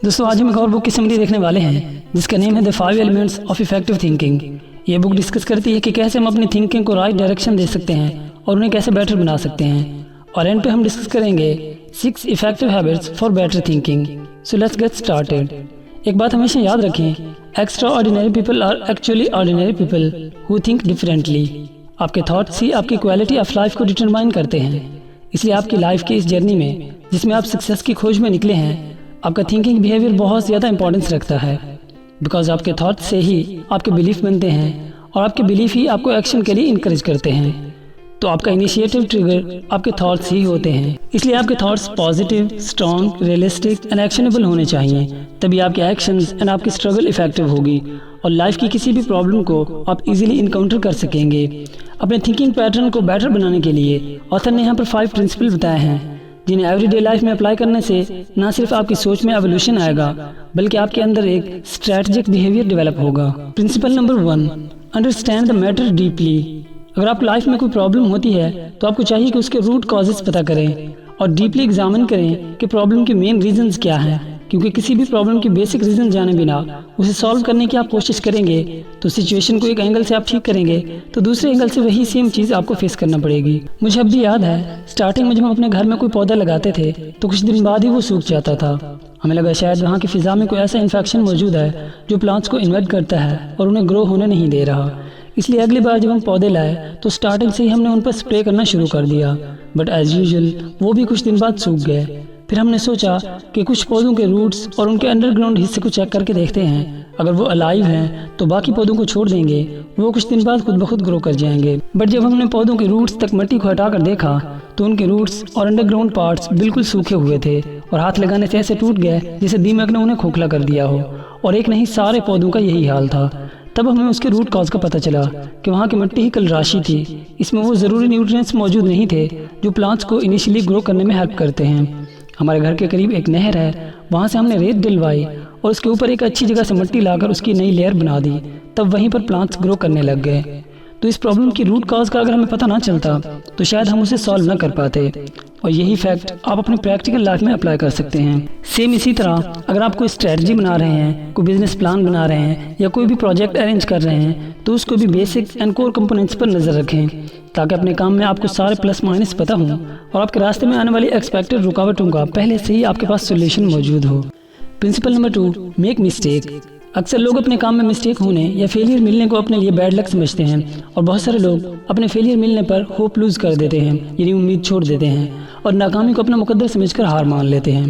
दोस्तों आज हम एक और बुक की समरी देखने वाले हैं जिसका नेम है the 5 elements of effective thinking. ये बुक डिस्कस करती है कि कैसे हम अपनी थिंकिंग को राइट डायरेक्शन दे सकते हैं और उन्हें कैसे बेटर बना सकते हैं। और एंड पे हम डिस्कस करेंगे 6 effective habits for better thinking. So let's get started. एक बात हमेशा याद रखें, extraordinary people are actually ordinary people who think differently. आपके थॉट्स ही आपकी क्वालिटी ऑफ लाइफ को डिटरमाइन करते हैं। इसलिए आपकी लाइफ की इस जर्नी में जिसमें आप सक्सेस की खोज में निकले हैं, आपका थिंकिंग बिहेवियर बहुत ज़्यादा इंपॉर्टेंस रखता है। बिकॉज आपके थॉट्स से ही आपके बिलीफ बनते हैं और आपके बिलीफ ही आपको एक्शन के लिए इनकरेज करते हैं। तो आपका इनिशिएटिव ट्रिगर आपके थॉट्स ही होते हैं। इसलिए आपके thoughts positive, strong, realistic and actionable होने चाहिए। तभी आपके एक्शंस एंड आपकी स्ट्रगल इफेक्टिव होगी और लाइफ की किसी भी प्रॉब्लम को आप इजीली इनकाउंटर कर सकेंगे। अपने थिंकिंग पैटर्न को बेटर बनाने के लिए ऑथर ने यहाँ पर 5 प्रिंसिपल बताए हैं जिन्हें एवरीडे लाइफ में अप्लाई करने से न सिर्फ आपकी सोच में एवोल्यूशन आएगा बल्कि आपके अंदर एक स्ट्रैटेजिक बिहेवियर डेवलप होगा। Principle number 1, understand the matter deeply. अगर आप लाइफ में कोई प्रॉब्लम होती है तो आपको चाहिए कि उसके रूट कॉजेज पता करें और डीपली एग्जामिन करें कि प्रॉब्लम के मेन रीजंस क्या हैं। क्योंकि किसी भी प्रॉब्लम की बेसिक रीजन जाने बिना उसे सॉल्व करने की आप कोशिश करेंगे तो सिचुएशन को एक एंगल से आप ठीक करेंगे तो दूसरे एंगल से वही सेम चीज़ आपको फेस करना पड़ेगी। मुझे अब भी याद है, स्टार्टिंग में जब हम अपने घर में कोई पौधा लगाते थे तो कुछ दिन बाद ही वो सूख जाता था। हमें लगा शायद वहाँ की फिजा में कोई ऐसा इन्फेक्शन मौजूद है जो प्लांट्स को इन्वाइट करता है और उन्हें ग्रो होने नहीं दे रहा। इसलिए अगली बार जब हम पौधे लाए तो स्टार्टिंग से ही हमने उन पर स्प्रे करना शुरू कर दिया। बट एज यूजुअल वो भी कुछ दिन बाद सूख गए। फिर हमने सोचा कि कुछ पौधों के रूट्स और उनके अंडरग्राउंड हिस्से को चेक करके देखते हैं। अगर वो अलाइव हैं तो बाकी पौधों को छोड़ देंगे, वो कुछ दिन बाद खुद ब खुद ग्रो कर जाएंगे। बट जब हमने पौधों के रूट्स तक मिट्टी को हटाकर देखा तो उनके रूट्स और अंडरग्राउंड पार्ट्स बिल्कुल सूखे हुए थे और हाथ लगाने से ऐसे टूट गए जैसे दीमक ने उन्हें खोखला कर दिया हो। और एक नहीं, सारे पौधों का यही हाल था। तब हमें उसके रूट कॉज का पता चला कि वहाँ की मिट्टी ही कल राशि थी। इसमें वो ज़रूरी न्यूट्रिएंट्स मौजूद नहीं थे जो प्लांट्स को इनिशियली ग्रो करने में हेल्प करते हैं। हमारे घर के करीब एक नहर है, वहाँ से हमने रेत डलवाई और उसके ऊपर एक अच्छी जगह से मिट्टी लाकर उसकी नई लेयर बना दी। तब वहीं पर प्लांट्स ग्रो करने लग गए। तो इस प्रॉब्लम की रूट कॉज का अगर हमें पता ना चलता तो शायद हम उसे सॉल्व ना कर पाते। और यही फैक्ट आप अपने प्रैक्टिकल लाइफ में अप्लाई कर सकते हैं। सेम इसी तरह अगर आप कोई स्ट्रेटजी बना रहे हैं, कोई बिजनेस प्लान बना रहे हैं या कोई भी प्रोजेक्ट अरेंज कर रहे हैं तो उसको भी बेसिक एंड कोर कंपोनेंट्स पर नज़र रखें ताकि अपने काम में आपको सारे प्लस माइनस पता हों और आपके रास्ते में आने वाली एक्सपेक्टेड रुकावटों का पहले से ही आपके पास सोल्यूशन मौजूद हो। Principle number 2, make mistake. अक्सर लोग अपने काम में मिस्टेक होने या फेलियर मिलने को अपने लिए बैड लक समझते हैं और बहुत सारे लोग अपने फेलियर मिलने पर होप लूज कर देते हैं, यानी उम्मीद छोड़ देते हैं और नाकामी को अपना मुकद्दर समझकर हार मान लेते हैं।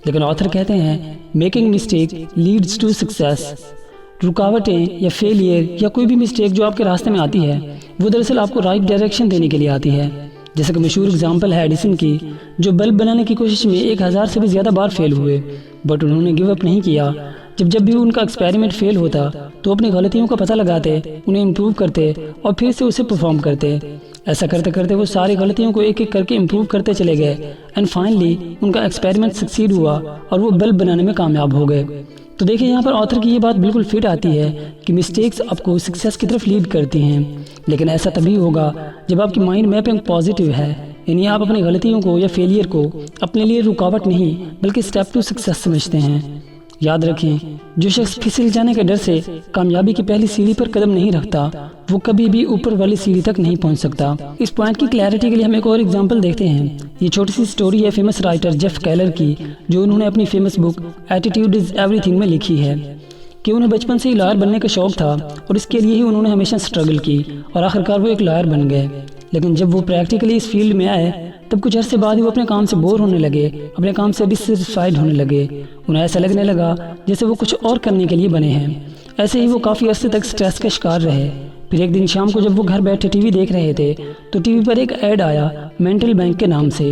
लेकिन ऑथर कहते हैं making mistake leads to success. रुकावटें या फेलियर या कोई भी मिस्टेक जो आपके रास्ते में आती है वो दरअसल आपको राइट डायरेक्शन देने के लिए आती है। जैसे कि मशहूर एग्जाम्पल है एडिसन की, जो बल्ब बनाने की कोशिश में 1000 से भी ज़्यादा बार फेल हुए बट उन्होंने गिव अप नहीं किया। जब भी उनका एक्सपेरिमेंट फेल होता तो अपनी गलतियों का पता लगाते, उन्हें इम्प्रूव करते और फिर से उसे परफॉर्म करते। ऐसा करते करते वो सारी गलतियों को एक एक करके इम्प्रूव करते चले गए एंड फाइनली उनका एक्सपेरिमेंट सक्सीड हुआ और वो बल्ब बनाने में कामयाब हो गए। तो देखिए यहाँ पर ऑथर की ये बात बिल्कुल फिट आती है कि मिस्टेक्स आपको सक्सेस की तरफ लीड करती हैं। लेकिन ऐसा तभी होगा जब आपकी माइंड मैपिंग पॉजिटिव है, यानी आप अपनी गलतियों को या फेलियर को अपने लिए रुकावट नहीं बल्कि स्टेप टू सक्सेस समझते हैं। याद रखें, जो शख्स फिसल जाने के डर से कामयाबी की पहली सीढ़ी पर कदम नहीं रखता वो कभी भी ऊपर वाली सीढ़ी तक नहीं पहुंच सकता। इस पॉइंट की क्लैरिटी के लिए हम एक और एग्जांपल देखते हैं। ये छोटी सी स्टोरी है फेमस राइटर जेफ केलर की, जो उन्होंने अपनी famous book attitude is everything में लिखी है कि उन्हें बचपन से ही लॉयर बनने का शौक था और इसके लिए ही उन्होंने हमेशा स्ट्रगल की और आखिरकार वो एक लॉयर बन गए। लेकिन जब वो प्रैक्टिकली इस फील्ड में आए तब कुछ अर्से बाद ही वो अपने काम से बोर होने लगे, अपने काम से डिससेटिस्फाइड होने लगे। उन्हें ऐसा लगने लगा जैसे वो कुछ और करने के लिए बने हैं। ऐसे ही वो काफ़ी अर्से तक स्ट्रेस का शिकार रहे। फिर एक दिन शाम को जब वो घर बैठे टीवी देख रहे थे तो टीवी पर एक ऐड आया मेंटल बैंक के नाम से।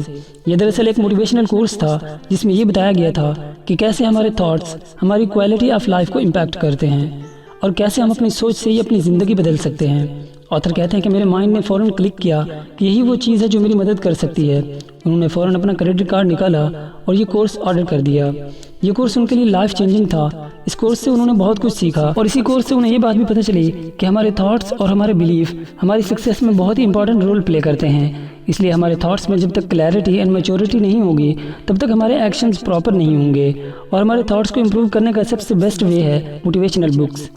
ये दरअसल एक मोटिवेशनल कोर्स था जिसमें ये बताया गया था कि कैसे हमारे थॉट्स हमारी क्वालिटी ऑफ लाइफ को इम्पैक्ट करते हैं और कैसे हम अपनी सोच से ही अपनी ज़िंदगी बदल सकते हैं। ऑथर कहते हैं कि मेरे माइंड ने फ़ौरन क्लिक किया कि यही वो चीज़ है जो मेरी मदद कर सकती है। उन्होंने फ़ौरन अपना क्रेडिट कार्ड निकाला और ये कोर्स ऑर्डर कर दिया। ये कोर्स उनके लिए लाइफ चेंजिंग था। इस कोर्स से उन्होंने बहुत कुछ सीखा और इसी कोर्स से उन्हें ये बात भी पता चली कि हमारे थॉट्स और हमारे बिलीफ हमारी सक्सेस में बहुत ही इंपॉर्टेंट रोल प्ले करते हैं। इसलिए हमारे थॉट्स में जब तक क्लैरिटी एंड मैच्योरिटी नहीं होगी तब तक हमारे एक्शंस प्रॉपर नहीं होंगे। और हमारे थॉट्स को इम्प्रूव करने का सबसे बेस्ट वे है मोटिवेशनल बुक्स।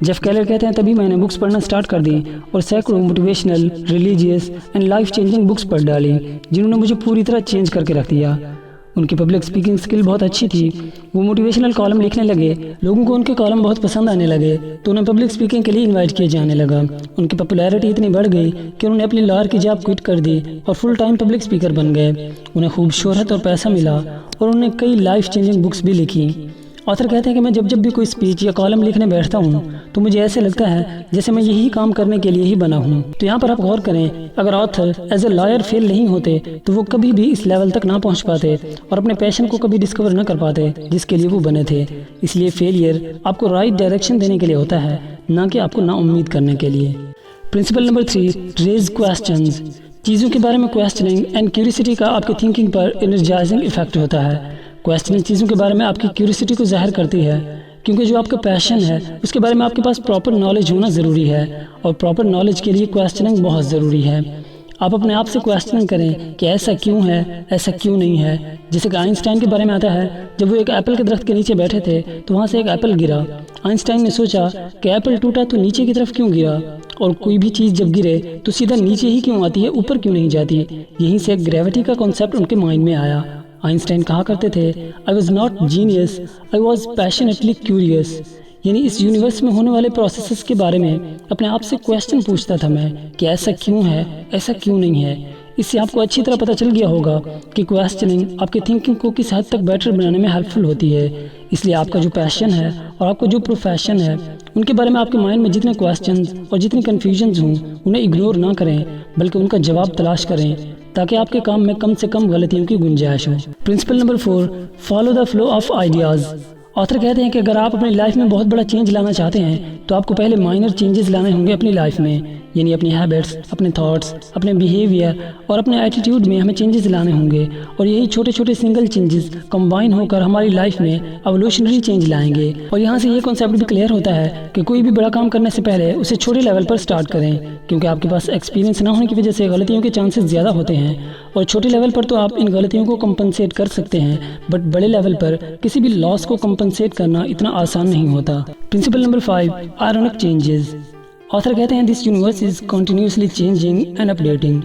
जेफ केलर कहते हैं तभी मैंने बुक्स पढ़ना स्टार्ट कर दी और सैकड़ों motivational, religious and life changing books पढ़ डाली जिन्होंने मुझे पूरी तरह चेंज करके रख दिया। उनकी पब्लिक स्पीकिंग स्किल बहुत अच्छी थी। वो मोटिवेशनल कॉलम लिखने लगे, लोगों को उनके कॉलम बहुत पसंद आने लगे तो उन्हें पब्लिक स्पीकिंग के लिए इनवाइट किया जाने लगा। उनकी पॉपुलैरिटी इतनी बढ़ गई कि उन्होंने अपनी लॉयर की जॉब क्विट कर दी और फुल टाइम पब्लिक स्पीकर बन गए। उन्हें खूब शोहरत और पैसा मिला और उन्होंने कई लाइफ चेंजिंग बुक्स भी लिखी। ऑथर कहते हैं कि मैं जब भी कोई स्पीच या कॉलम लिखने बैठता हूँ तो मुझे ऐसे लगता है जैसे मैं यही काम करने के लिए ही बना हूँ। तो यहाँ पर आप गौर करें, अगर author as a lawyer fail नहीं होते तो वो कभी भी इस लेवल तक ना पहुँच पाते और अपने पैशन को कभी डिस्कवर न कर पाते जिसके लिए वो बने थे। इसलिए फेलियर आपको राइट डायरेक्शन देने के लिए होता है, ना कि आपको ना उम्मीद करने के लिए। Principle number 3, raise questions. चीज़ों के बारे में क्वेश्चनिंग एंड क्यूरियोसिटी का आपकी थिंकिंग पर एनर्जाइजिंग इफेक्ट होता है। क्वेश्चनिंग चीज़ों के बारे में आपकी क्यूरियोसिटी को ज़ाहिर करती है, क्योंकि जो आपका पैशन है उसके बारे में आपके पास प्रॉपर नॉलेज होना ज़रूरी है और प्रॉपर नॉलेज के लिए क्वेश्चनिंग बहुत ज़रूरी है। आप अपने आप से क्वेश्चनिंग करें कि ऐसा क्यों है, ऐसा क्यों नहीं है। जैसे कि आइंस्टाइन के बारे में आता है, जब वो एक एप्पल के दरख्त के नीचे बैठे थे तो वहाँ से एक एप्पल गिरा। आइंस्टाइन ने सोचा कि एप्पल टूटा तो नीचे की तरफ क्यों गिरा, और कोई भी चीज़ जब गिरे तो सीधा नीचे ही क्यों आती है, ऊपर क्यों नहीं जाती। यहीं से ग्रेविटी का कॉन्सेप्ट उनके माइंड में आया। आइंस्टाइन कहा करते थे, I was not genius, I was passionately curious. यानी इस यूनिवर्स में होने वाले प्रोसेसेस के बारे में अपने आप से क्वेश्चन पूछता था मैं कि ऐसा क्यों है, ऐसा क्यों नहीं है। इससे आपको अच्छी तरह पता चल गया होगा कि क्वेश्चनिंग आपकी थिंकिंग को किस हद तक बेटर बनाने में हेल्पफुल होती है। इसलिए आपका जो पैशन है और आपका जो प्रोफेशन है उनके बारे में आपके माइंड में जितने क्वेश्चंस और जितनी कन्फ्यूजन्स हों उन्हें इग्नोर ना करें, बल्कि उनका जवाब तलाश करें ताकि आपके काम में कम से कम गलतियों की गुंजाइश हो। Principle number 4, follow the flow of ideas. Author कहते हैं कि अगर आप अपनी लाइफ में बहुत बड़ा चेंज लाना चाहते हैं तो आपको पहले माइनर चेंजेस लाने होंगे अपनी लाइफ में, यानी अपनी हैबिट्स, अपने थॉट्स, अपने बिहेवियर और अपने एटीट्यूड में हमें चेंजेस लाने होंगे। और यही छोटे छोटे सिंगल चेंजेस कंबाइन होकर हमारी लाइफ में एवोल्यूशनरी चेंज लाएंगे। और यहाँ से ये कॉन्सेप्ट भी क्लियर होता है कि कोई भी बड़ा काम करने से पहले उसे छोटे लेवल पर स्टार्ट करें, क्योंकि आपके पास एक्सपीरियंस ना होने की वजह से गलतियों के चांसेस ज़्यादा होते हैं। और छोटे लेवल पर तो आप इन गलतियों को कंपनसेट कर सकते हैं, बट बड़े लेवल पर किसी भी लॉस को कंपनसेट करना इतना आसान नहीं होता। Principle number 5, ironic changes. Author कहते हैं this universe is continuously changing and updating.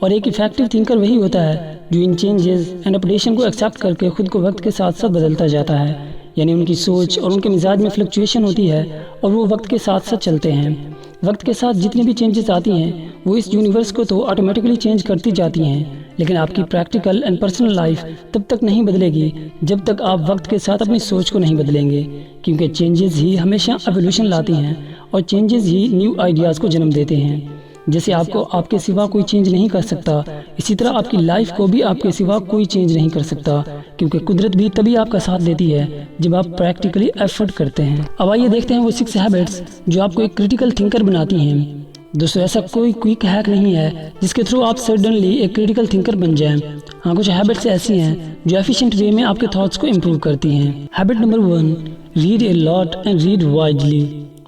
और एक इफेक्टिव थिंकर वही होता है जो इन चेंजेस एंड अपडेशन को एक्सेप्ट करके खुद को वक्त के साथ साथ बदलता जाता है। यानी उनकी सोच और उनके मिजाज में फ्लक्चुएशन होती है और वो वक्त के साथ साथ चलते हैं। वक्त के साथ जितनी भी चेंजेस आती हैं वो इस यूनिवर्स को तो ऑटोमेटिकली चेंज करती जाती हैं, लेकिन आपकी प्रैक्टिकल एंड पर्सनल लाइफ तब तक नहीं बदलेगी जब तक आप वक्त के साथ अपनी सोच को नहीं बदलेंगे, क्योंकि चेंजेस ही हमेशा एवोल्यूशन लाती हैं और चेंजेस ही न्यू आइडियाज़ को जन्म देते हैं। जैसे आपको आपके सिवा कोई चेंज नहीं कर सकता, इसी तरह आपकी लाइफ को भी आपके सिवा कोई चेंज नहीं कर सकता, क्योंकि कुदरत भी तभी आपका साथ देती है जब आप प्रैक्टिकली एफर्ट करते हैं। अब आइए देखते हैं वो 6 हैबिट्स जो आपको एक क्रिटिकल थिंकर बनाती हैं। दोस्तों, ऐसा कोई क्विक हैक नहीं है जिसके थ्रू आप सडनली एक क्रिटिकल थिंकर बन जाएं। हाँ, कुछ हैबिट्स ऐसी हैं जो एफिशिएंट वे में आपके थॉट्स को इम्प्रूव करती हैं। Habit number 1, read a lot and read widely.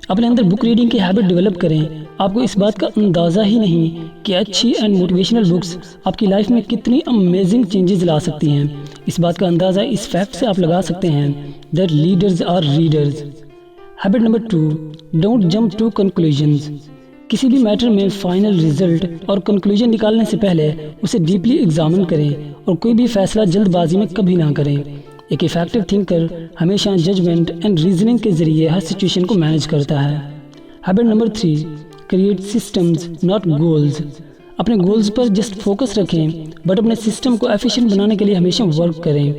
अपने अंदर बुक रीडिंग की हैबिट डेवलप करें। आपको इस बात का अंदाज़ा ही नहीं कि अच्छी एंड मोटिवेशनल बुक्स आपकी लाइफ में कितनी अमेजिंग चेंजेस ला सकती हैं। इस बात का अंदाज़ा इस फैक्ट से आप लगा सकते हैं that leaders are readers. Habit number 2, don't jump to conclusions. किसी भी मैटर में फाइनल रिजल्ट और कंक्लूजन निकालने से पहले उसे डीपली एग्जामिन करें और कोई भी फैसला जल्दबाजी में कभी ना करें। एक इफेक्टिव थिंकर हमेशा जजमेंट एंड रीजनिंग के जरिए हर सिचुएशन को मैनेज करता है। Habit number 3, create systems not goals. अपने गोल्स पर जस्ट फोकस रखें, बट अपने सिस्टम को एफिशिएंट बनाने के लिए हमेशा वर्क करें,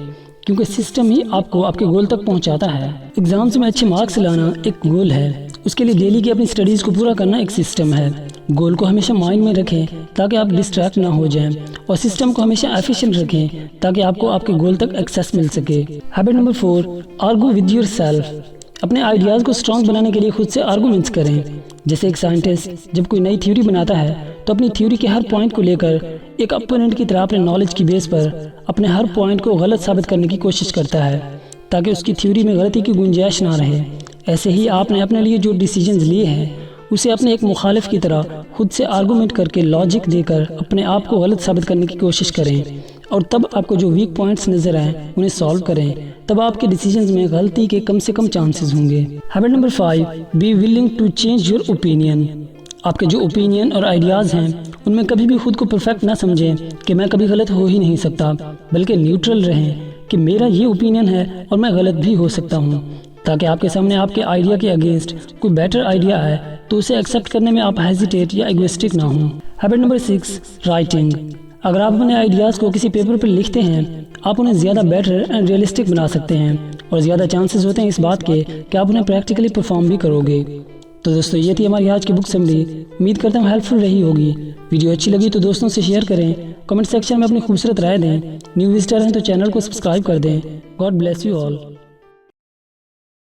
क्योंकि सिस्टम ही आपको आपके गोल तक पहुंचाता है। एग्जाम्स में अच्छे मार्क्स लाना एक गोल है, उसके लिए डेली की अपनी स्टडीज़ को पूरा करना एक सिस्टम है। गोल को हमेशा माइंड में रखें ताकि आप डिस्ट्रैक्ट ना हो जाएं, और सिस्टम को हमेशा एफिशिएंट रखें ताकि आपको आपके गोल तक एक्सेस मिल सके। Habit number 4, argue with yourself. अपने आइडियाज़ को स्ट्रॉन्ग बनाने के लिए खुद से आर्गूमेंट्स करें। जैसे एक साइंटिस्ट जब कोई नई थ्योरी बनाता है तो अपनी थ्योरी के हर पॉइंट को लेकर एक अपोनेंट की तरह अपने नॉलेज की बेस पर अपने हर पॉइंट को गलत साबित करने की कोशिश करता है ताकि उसकी थ्योरी में गलती की गुंजाइश ना रहे। ऐसे ही आपने अपने लिए जो डिसीजंस लिए हैं उसे अपने एक मुखालिफ की तरह खुद से आर्गूमेंट करके लॉजिक देकर अपने आप को गलत साबित करने की कोशिश करें और तब आपको जो वीक पॉइंट्स नज़र आएँ उन्हें सॉल्व करें। तब आपके डिसीजंस में गलती के कम से कम चांसेस होंगे। Habit number 5, be willing to change your opinion. आपके जो ओपिनियन और आइडियाज़ हैं उनमें कभी भी खुद को परफेक्ट ना समझें कि मैं कभी गलत हो ही नहीं सकता, बल्कि न्यूट्रल रहें कि मेरा ये ओपिनियन है और मैं गलत भी हो सकता हूँ, ताकि आपके सामने आपके आइडिया के अगेंस्ट कोई बेटर आइडिया आए तो उसे एक्सेप्ट करने में आप हेजिटेट या एगोइस्टिक ना हों। Habit number 6, writing. अगर आप अपने आइडियाज़ को किसी पेपर पर लिखते हैं, आप उन्हें ज़्यादा बेटर एंड रियलिस्टिक बना सकते हैं और ज़्यादा चांसेस होते हैं इस बात के कि आप उन्हें प्रैक्टिकली परफॉर्म भी करोगे। तो दोस्तों, ये थी हमारी आज की बुक समरी। उम्मीद करता हूँ हेल्पफुल रही होगी। वीडियो अच्छी लगी तो दोस्तों से शेयर करें, कमेंट सेक्शन में अपनी खूबसूरत राय दें। न्यू विजिटर हैं तो चैनल को सब्सक्राइब कर दें। God bless you all.